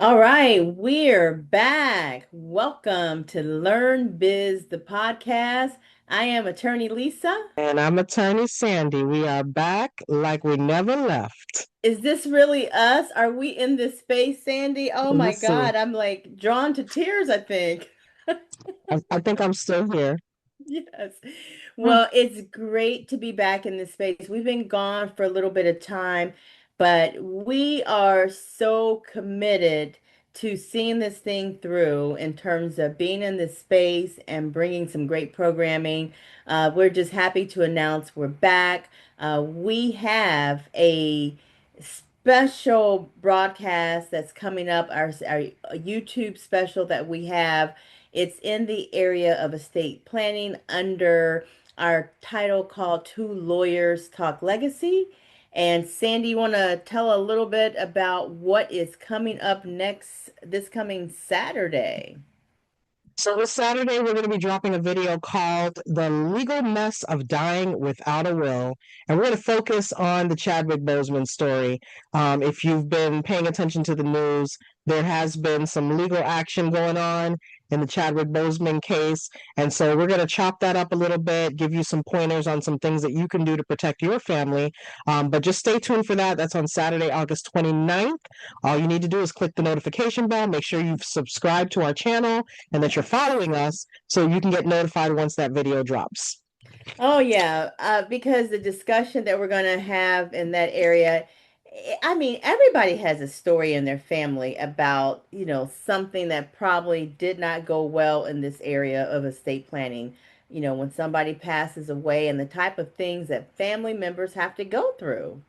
All right, we're back. Welcome to LearnBiz The Podcast. I am attorney Lisa. And I'm attorney Sandy. We are back like we never left. Is this really us? Are we in this space, Sandy? Oh my Listen, God, I'm like drawn to tears, I think. I think I'm still here. Yes. Well, it's great to be back in this space. We've been gone for a little bit of time, but we are so committed to seeing this thing through in terms of being in this space and bringing some great programming. We're just happy to announce we're back. We have a special broadcast that's coming up, our YouTube special that we have. It's in the area of estate planning under our title called Two Lawyers Talk Legacy. And Sandy, you want to tell a little bit about what is coming up next this coming Saturday? So this Saturday, we're going to be dropping a video called The Legal Mess of Dying Without a Will. And we're going to focus on the Chadwick Boseman story. If you've been paying attention to the news, there has been some legal action going on in the Chadwick Boseman case. And so we're going to chop that up a little bit, give you some pointers on some things that you can do to protect your family. But just stay tuned for that. That's on Saturday, August 29th. All you need to do is click the notification bell, make sure you've subscribed to our channel and that you're following us so you can get notified once that video drops. Oh yeah, because the discussion that we're going to have in that area, I mean, everybody has a story in their family about, something that probably did not go well in this area of estate planning. When somebody passes away and the type of things that family members have to go through.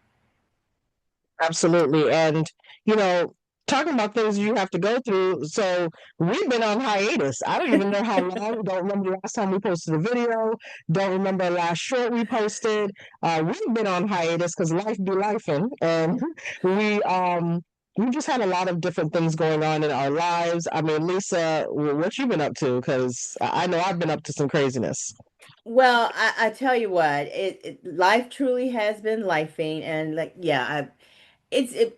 Absolutely. And, you know, talking about things you have to go through. So we've been on hiatus. I don't even know how long. Don't remember the last time we posted a video. Don't remember the last short we posted. We've been on hiatus because life be lifing. And we just had a lot of different things going on in our lives. I mean, Lisa, what you been up to? Because I know I've been up to some craziness. Well, I tell you what, life truly has been lifing, and like, yeah, I guess I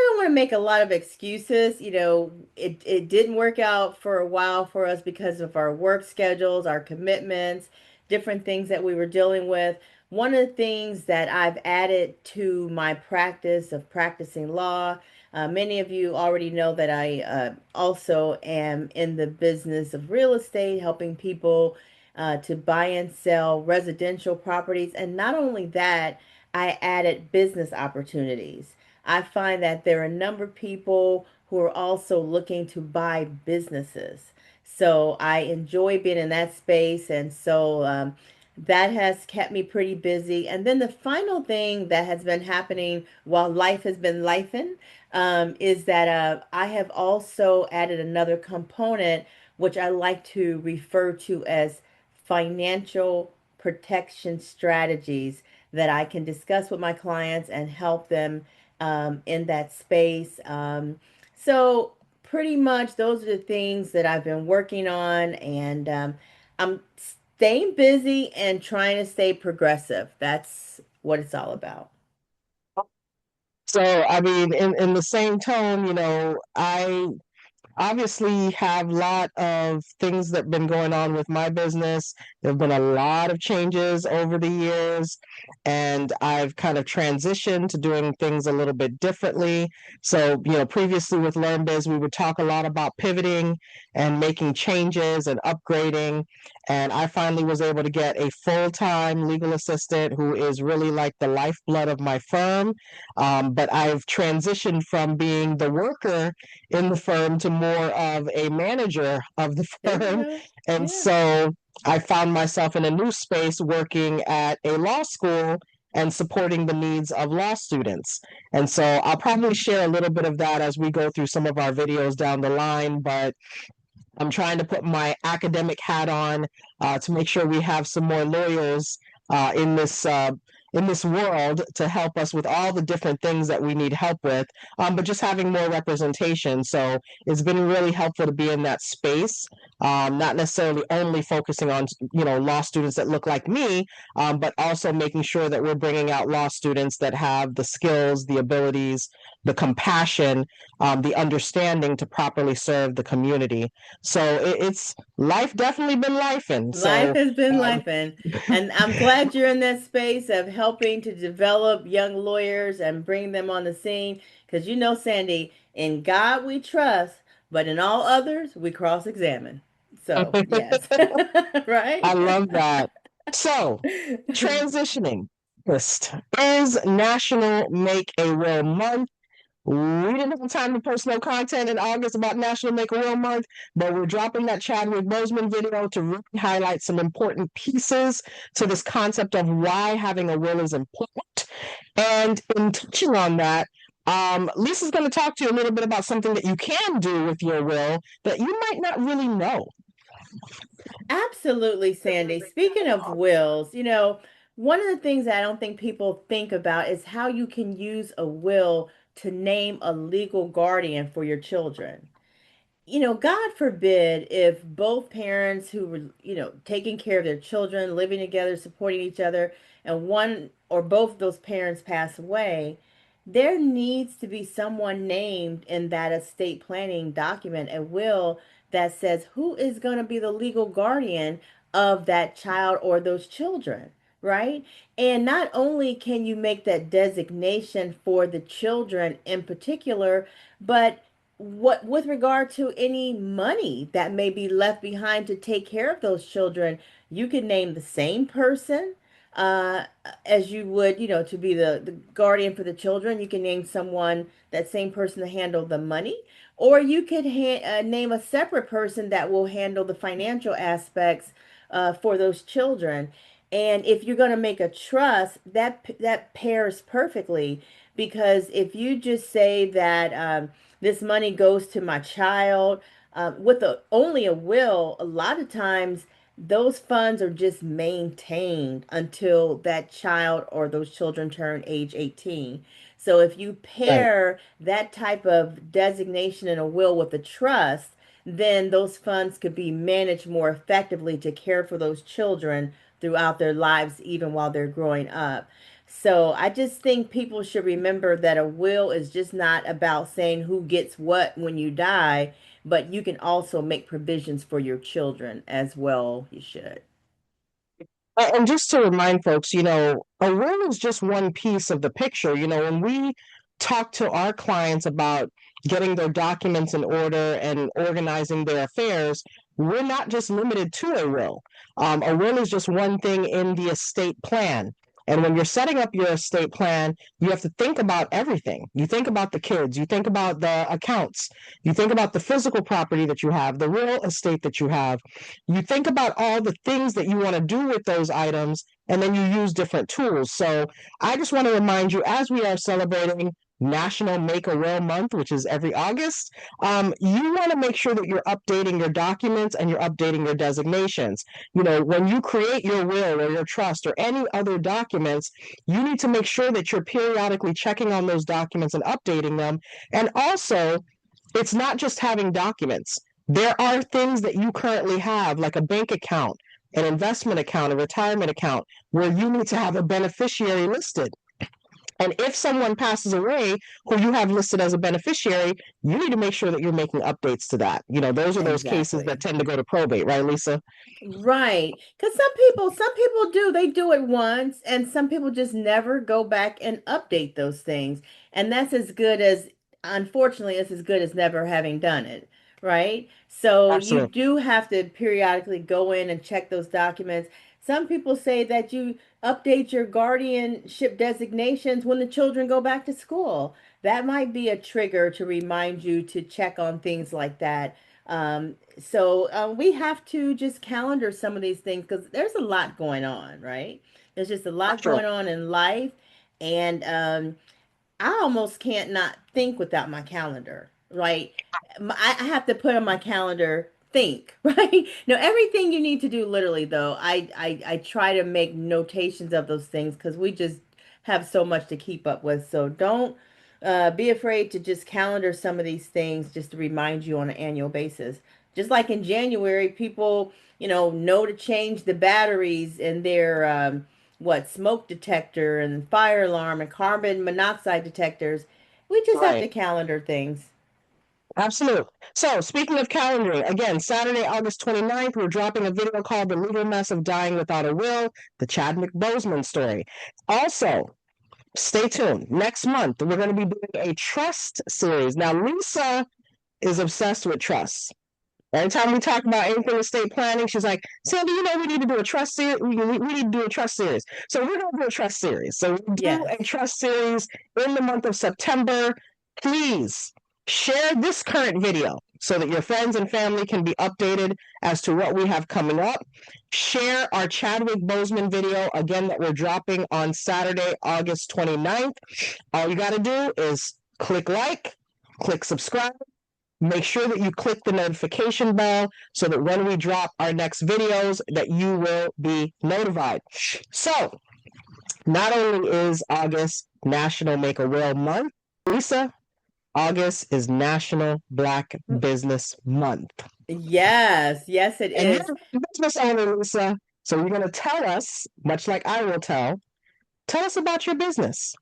don't want to make a lot of excuses. It didn't work out for a while for us because of our work schedules, our commitments, different things that we were dealing with. One of the things that I've added to my practice of practicing law, many of you already know that I also am in the business of real estate, helping people to buy and sell residential properties. And not only that, I added business opportunities. I find that there are a number of people who are also looking to buy businesses. So I enjoy being in that space. And so that has kept me pretty busy. And then the final thing that has been happening while life has been lifing is that I have also added another component, which I like to refer to as financial protection strategies that I can discuss with my clients and help them in that space. So pretty much those are the things that I've been working on, and I'm staying busy and trying to stay progressive. That's what it's all about. So, I mean, in the same tone, I obviously have a lot of things that have been going on with my business. There have been a lot of changes over the years, and I've kind of transitioned to doing things a little bit differently. So, previously with LearnBiz, we would talk a lot about pivoting and making changes and upgrading. And I finally was able to get a full-time legal assistant who is really like the lifeblood of my firm. But I've transitioned from being the worker in the firm to more of a manager of the There you firm. go. And Yeah. so I found myself in a new space working at a law school and supporting the needs of law students. And so I'll probably share a little bit of that as we go through some of our videos down the line. But I'm trying to put my academic hat on to make sure we have some more lawyers uh, in this uh, in this world to help us with all the different things that we need help with. But just having more representation, so it's been really helpful to be in that space. Not necessarily only focusing on law students that look like me, but also making sure that we're bringing out law students that have the skills, the abilities the compassion, the understanding to properly serve the community. So it's life definitely been life. And Life so, has been um, life, and I'm glad you're in that space of helping to develop young lawyers and bring them on the scene. Because you know, Sandy, in God we trust, but in all others we cross-examine. So, yes. I Right? love that. So, transitioning list is National Make a Will Month. We didn't have time to post no content in August about National Make a Will Month, but we're dropping that Chadwick Boseman video to really highlight some important pieces to this concept of why having a will is important. And in touching on that, Lisa's going to talk to you a little bit about something that you can do with your will that you might not really know. Absolutely, Sandy. Speaking of wills, one of the things that I don't think people think about is how you can use a will to name a legal guardian for your children. God forbid if both parents who were, taking care of their children, living together, supporting each other, and one or both of those parents pass away, there needs to be someone named in that estate planning document, a will that says who is going to be the legal guardian of that child or those children, right? And not only can you make that designation for the children in particular, but what with regard to any money that may be left behind to take care of those children, you can name the same person uh, as you would, to be the guardian for the children. You can name someone, that same person, to handle the money, or you could name a separate person that will handle the financial aspects for those children. And if you're going to make a trust, that pairs perfectly, because if you just say that this money goes to my child, with only a will, a lot of times those funds are just maintained until that child or those children turn age 18. So if you Right. pair that type of designation in a will with a trust, then those funds could be managed more effectively to care for those children throughout their lives, even while they're growing up. So I just think people should remember that a will is just not about saying who gets what when you die, but you can also make provisions for your children as well. You should. And just to remind folks, a will is just one piece of the picture. When we talk to our clients about getting their documents in order and organizing their affairs, we're not just limited to a will. A will is just one thing in the estate plan. And when you're setting up your estate plan, you have to think about everything. You think about the kids, you think about the accounts, you think about the physical property that you have, the real estate that you have, you think about all the things that you want to do with those items, and then you use different tools. So I just want to remind you, as we are celebrating National Make a Will Month, which is every August, you want to make sure that you're updating your documents and you're updating your designations. When you create your will or your trust or any other documents, you need to make sure that you're periodically checking on those documents and updating them. And also, it's not just having documents. There are things that you currently have, like a bank account, an investment account, a retirement account, where you need to have a beneficiary listed. And if someone passes away who you have listed as a beneficiary, you need to make sure that you're making updates to that. Those are those cases that Exactly. tend to go to probate, right, Lisa? Right. Because some people do, they do it once, and some people just never go back and update those things. And unfortunately, it's as good as never having done it. Right. So you Absolutely. do have to periodically go in and check those documents. Some people say that you update your guardianship designations when the children go back to school. That might be a trigger to remind you to check on things like that. So we have to just calendar some of these things because there's a lot going on, right? There's just a For lot sure. going on in life, and I almost can't not think without my calendar, right? I have to put on my calendar think, right? No, everything you need to do literally though. I try to make notations of those things because we just have so much to keep up with. So don't be afraid to just calendar some of these things just to remind you on an annual basis. Just like in January, people, know to change the batteries in their smoke detector and fire alarm and carbon monoxide detectors. We just have to Right. calendar things. Absolutely. So, speaking of calendaring, again, Saturday, August 29th, we're dropping a video called The Legal Mess of Dying Without a Will, the Chadwick Boseman story. Also, stay tuned. Next month, we're going to be doing a trust series. Now, Lisa is obsessed with trusts. Every time we talk about anything estate planning, she's like, Sandy, we need to do a trust series. We need to do a trust series. So we're going to do a trust series. So we do Yes. a trust series in the month of September. Please share this current video so that your friends and family can be updated as to what we have coming up. Share our Chadwick Boseman video, again, that we're dropping on Saturday, August 29th. All you got to do is click like, click subscribe. Make sure that you click the notification bell so that when we drop our next videos that you will be notified. So, not only is August National Make a Will Month, Lisa, August is National Black Business Month. Yes, yes, it And you're is. a business owner, Lisa. So you're going to tell us, much like I will tell us about your business.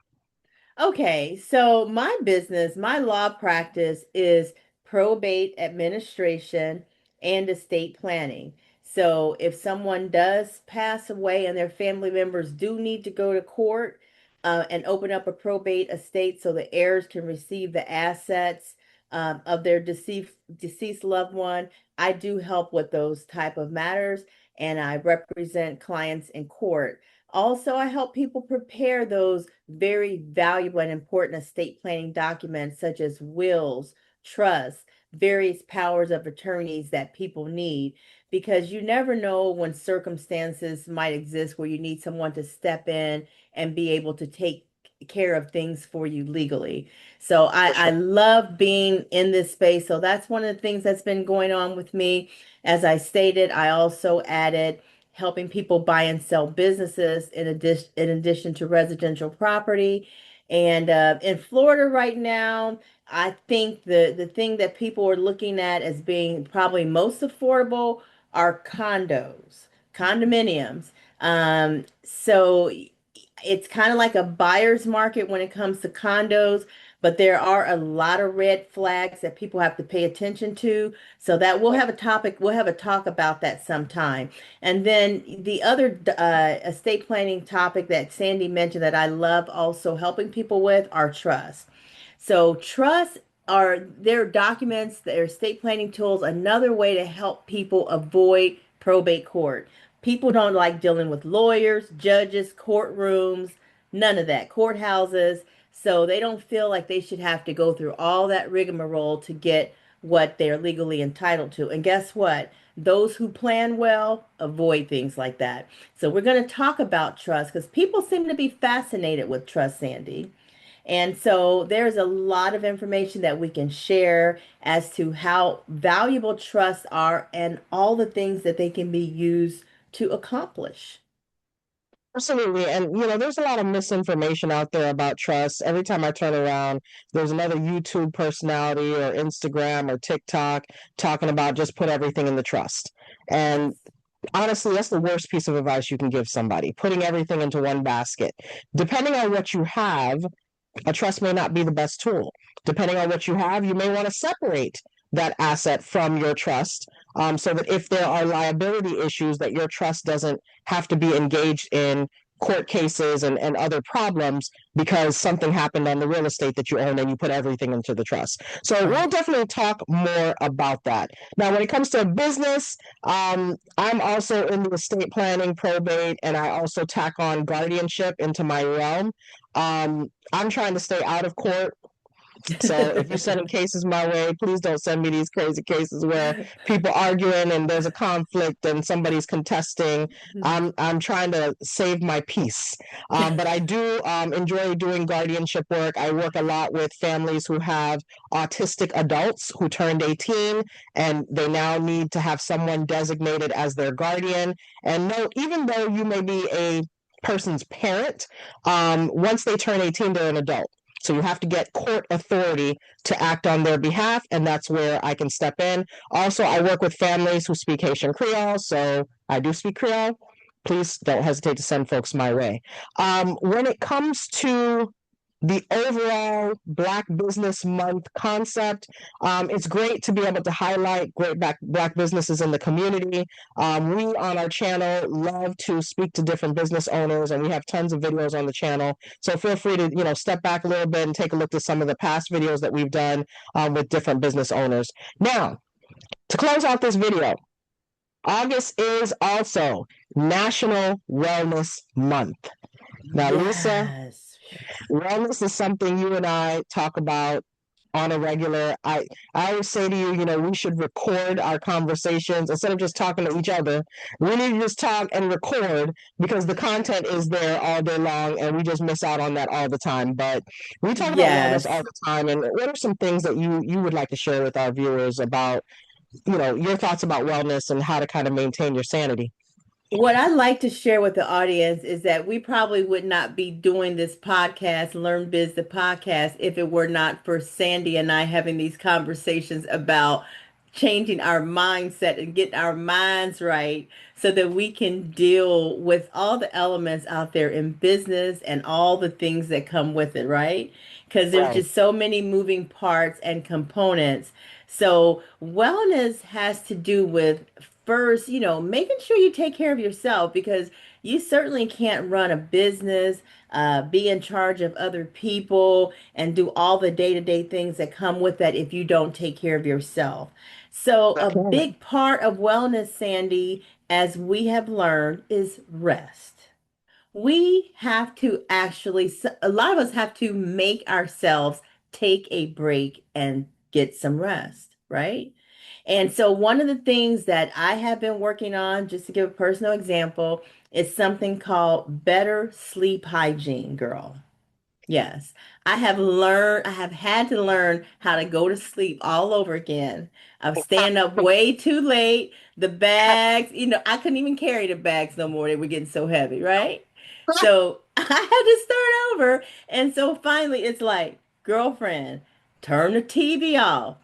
Okay, so my business, my law practice is probate administration and estate planning. So if someone does pass away and their family members do need to go to court and open up a probate estate so the heirs can receive the assets of their deceased loved one, I do help with those type of matters and I represent clients in court. Also, I help people prepare those very valuable and important estate planning documents such as wills, trusts, various powers of attorneys that people need because you never know when circumstances might exist where you need someone to step in and be able to take care of things for you legally. So For I sure. love being in this space. So that's one of the things that's been going on with me. As I stated, I also added helping people buy and sell businesses in addition to residential property. And in Florida right now, I think the thing that people are looking at as being probably most affordable are condominiums. So it's kind of like a buyer's market when it comes to condos, but there are a lot of red flags that people have to pay attention to. So that we'll have a talk about that sometime. And then the other estate planning topic that Sandy mentioned that I love also helping people with are trusts. So trusts are their documents, their estate planning tools, another way to help people avoid probate court. People don't like dealing with lawyers, judges, courtrooms, none of that, courthouses. So they don't feel like they should have to go through all that rigmarole to get what they're legally entitled to. And guess what? Those who plan well avoid things like that. So we're going to talk about trust because people seem to be fascinated with trust, Sandy. And so there's a lot of information that we can share as to how valuable trusts are and all the things that they can be used to accomplish. Absolutely. And, there's a lot of misinformation out there about trust. Every time I turn around, there's another YouTube personality or Instagram or TikTok talking about just put everything in the trust. And Yes. honestly, that's the worst piece of advice you can give somebody, putting everything into one basket. Depending on what you have, a trust may not be the best tool. Depending on what you have, you may want to separate that asset from your trust, so that if there are liability issues, that your trust doesn't have to be engaged in court cases and other problems because something happened on the real estate that you own and you put everything into the trust. So we'll Right. definitely talk more about that. Now, when it comes to business, I'm also in the estate planning, probate, and I also tack on guardianship into my realm. I'm trying to stay out of court. So if you're sending cases my way, please don't send me these crazy cases where people arguing and there's a conflict and somebody's contesting. I'm trying to save my peace. But I do enjoy doing guardianship work. I work a lot with families who have autistic adults who turned 18 and they now need to have someone designated as their guardian. And no, even though you may be a person's parent, once they turn 18, they're an adult. So you have to get court authority to act on their behalf, and that's where I can step in. Also, I work with families who speak Haitian Creole, so I do speak Creole. Please don't hesitate to send folks my way. When it comes to the overall Black Business Month concept. It's great to be able to highlight great Black businesses in the community. We on our channel love to speak to different business owners, and we have tons of videos on the channel. So feel free to step back a little bit and take a look at some of the past videos that we've done with different business owners. Now, to close out this video, August is also National Wellness Month. Now, Lisa, Yes. wellness is something you and I talk about on a regular. I always say to you, we should record our conversations instead of just talking to each other. We need to just talk and record because the content is there all day long and we just miss out on that all the time. But we talk about wellness all Yes. the time. And what are some things that you would like to share with our viewers about, your thoughts about wellness and how to kind of maintain your sanity? What I'd like to share with the audience is that we probably would not be doing this podcast, Learn Biz the Podcast, if it were not for Sandy and I having these conversations about changing our mindset and getting our minds right so that we can deal with all the elements out there in business and all the things that come with it, right? Because there's Right. just so many moving parts and components. So wellness has to do with first, making sure you take care of yourself because you certainly can't run a business, be in charge of other people, and do all the day-to-day things that come with that if you don't take care of yourself. So, a That's right. big part of wellness, Sandy, as we have learned, is rest. We have to actually, a lot of us have to make ourselves take a break and get some rest, right? And so, one of the things that I have been working on, just to give a personal example, is something called better sleep hygiene, girl. Yes, I have had to learn how to go to sleep all over again. I'm staying up way too late. The bags, I couldn't even carry the bags no more. They were getting so heavy, right? So I had to start over. And so finally, it's like, girlfriend, turn the TV off,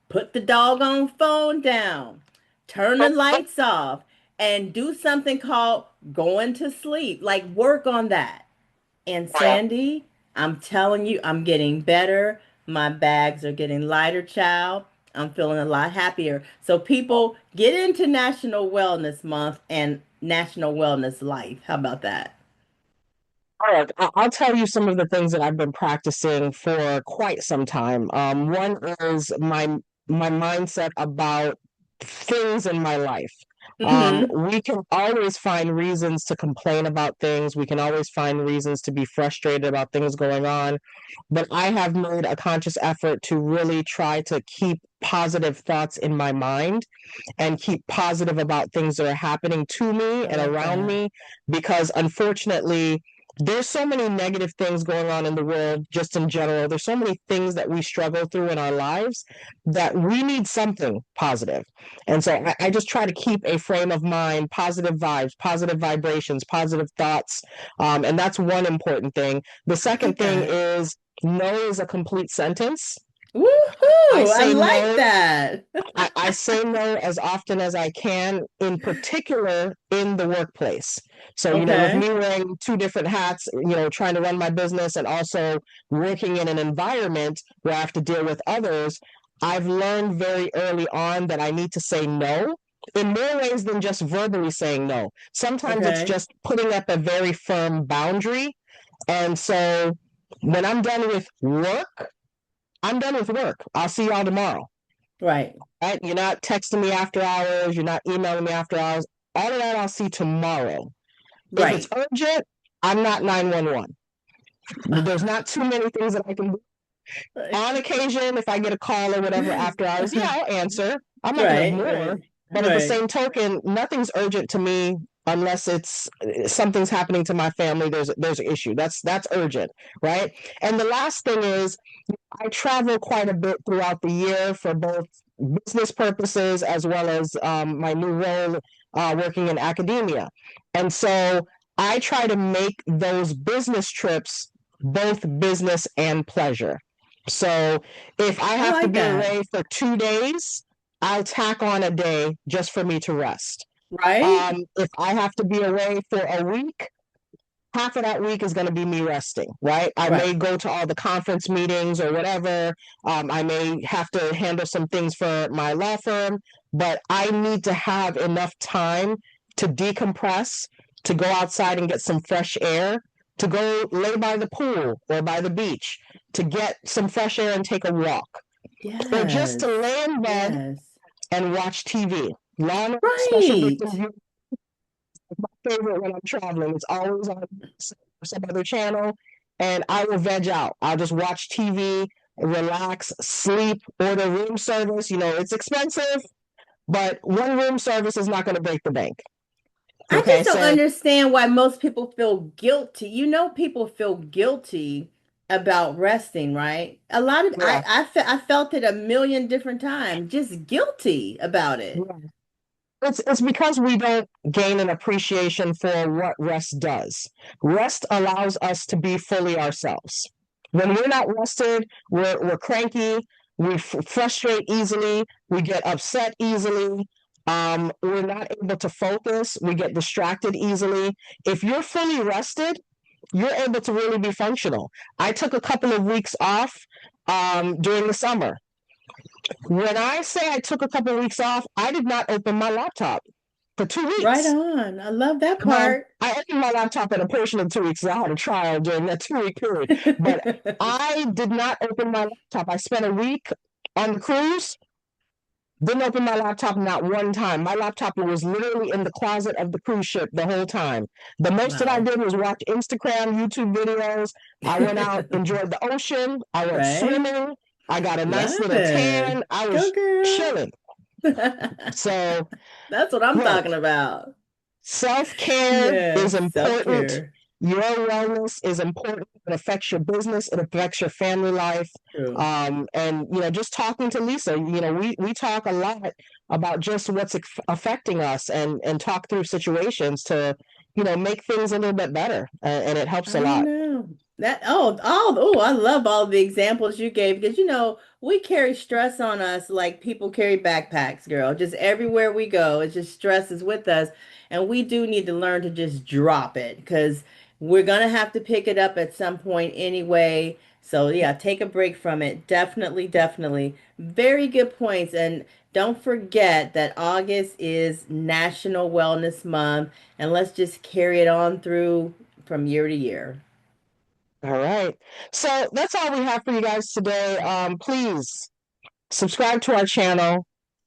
put the doggone phone down, turn the lights off, and do something called going to sleep. Like, work on that. And Sandy, I'm telling you, I'm getting better. My bags are getting lighter, child. I'm feeling a lot happier. So people get into National Wellness Month and National Wellness Life. How about that? All right, I'll tell you some of the things that I've been practicing for quite some time. One is my mindset about things in my life. Mm-hmm. We can always find reasons to complain about things. We can always find reasons to be frustrated about things going on. But I have made a conscious effort to really try to keep positive thoughts in my mind and keep positive about things that are happening to me I and like around that. me because unfortunately there's so many negative things going on in the world just in general. There's so many things that we struggle through in our lives that we need something positive. And so I just try to keep a frame of mind, positive vibes, positive vibrations, positive thoughts. And that's one important thing. The I second like thing that. is no is a complete sentence. I Woohoo! I say like no that. I say no as often as I can, in particular in the workplace. So, with Okay. me wearing two different hats, trying to run my business and also working in an environment where I have to deal with others, I've learned very early on that I need to say no in more ways than just verbally saying no. Sometimes it's Okay. just putting up a very firm boundary. And so when I'm done with work, I'm done with work. I'll see y'all tomorrow. Right. Right? You're not texting me after hours. You're not emailing me after hours. All of that I'll see tomorrow. If it's Right. urgent, I'm not 911. There's not too many things that I can do. On occasion, if I get a call or whatever after hours, yeah, I'll answer. I'm not going to Right. ignore. Right. But at the Right. same token, nothing's urgent to me unless it's something's happening to my family. There's an issue. That's urgent, right? And the last thing is I travel quite a bit throughout the year for both business purposes as well as my new role working in academia. And so I try to make those business trips both business and pleasure. So if I I have to like be that. away for 2 days, I'll tack on a day just for me to rest. Right? If I have to be away for a week, half of that week is going to be me resting, right? I may Right. go to all the conference meetings or whatever. I may have to handle some things for my law firm, but I need to have enough time to decompress, to go outside and get some fresh air, to go lay by the pool or by the beach, to get some fresh air and take a walk, or just to Yes. lay in bed Yes. and watch TV. Law and Order Special Right. Victims Unit is my favorite when I'm traveling. It's always on some other channel, and I will veg out. I'll just watch TV, relax, sleep, order room service. It's expensive, but one room service is not going to break the bank. I Okay, just don't so understand why most people feel guilty. You know, people feel guilty about resting, right? A lot of yeah, I felt it a million different times, just guilty about it. yeah. It's because we don't gain an appreciation for what rest does. Rest allows us to be fully ourselves. When we're not rested, we're cranky, we frustrate easily, we get upset easily, we're not able to focus, we get distracted easily. If you're fully rested, you're able to really be functional. I took a couple of weeks off during the summer. When I say I took a couple of weeks off, I did not open my laptop for two Right weeks. on. I love that Well, part. I opened my laptop in a portion of 2 weeks. I had a trial during that 2 week period, but I did not open my laptop. I spent a week on the cruise, didn't open my laptop not one time. My laptop was literally in the closet of the cruise ship the whole time. The most that I Wow. did was watch Instagram, YouTube videos. I went out, enjoyed the ocean. I went Right? swimming. I got a nice Love little it. tan. I Go was girl. chilling. So, That's what I'm look, talking about. self care is Yes, important. self-care. Your wellness is important. It affects your business. It affects your family life. True. And just talking to Lisa, we talk a lot about just what's affecting us, and talk through situations to make things a little bit better, and it helps a I lot. know. I love all the examples you gave because we carry stress on us like people carry backpacks, girl. Just everywhere we go, it's just stress is with us. And we do need to learn to just drop it because we're gonna have to pick it up at some point anyway. So yeah, take a break from it. Definitely, definitely. Very good points. And don't forget that August is National Wellness Month, and let's just carry it on through from year to year. All right, so that's all we have for you guys today. Please subscribe to our channel,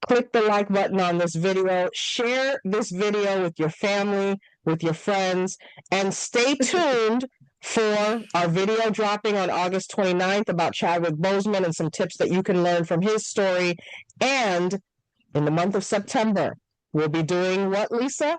click the like button on this video, share this video with your family, with your friends, and stay tuned for our video dropping on August 29th about Chadwick Boseman and some tips that you can learn from his story. And in the month of September, we'll be doing what, Lisa?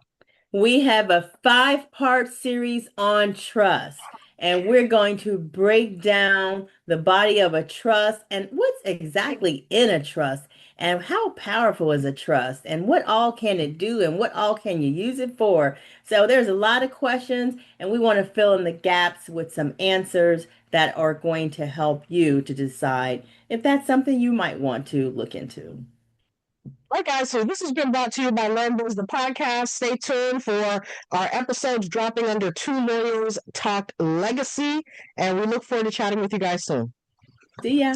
We have a five-part series on trust, and we're going to break down the body of a trust and what's exactly in a trust and how powerful is a trust and what all can it do and what all can you use it for. So there's a lot of questions, and we want to fill in the gaps with some answers that are going to help you to decide if that's something you might want to look into. All right, guys, so this has been brought to you by LearnBiz The Podcast. Stay tuned for our episodes dropping under Two Lawyers Talk Legacy, and we look forward to chatting with you guys soon. See ya.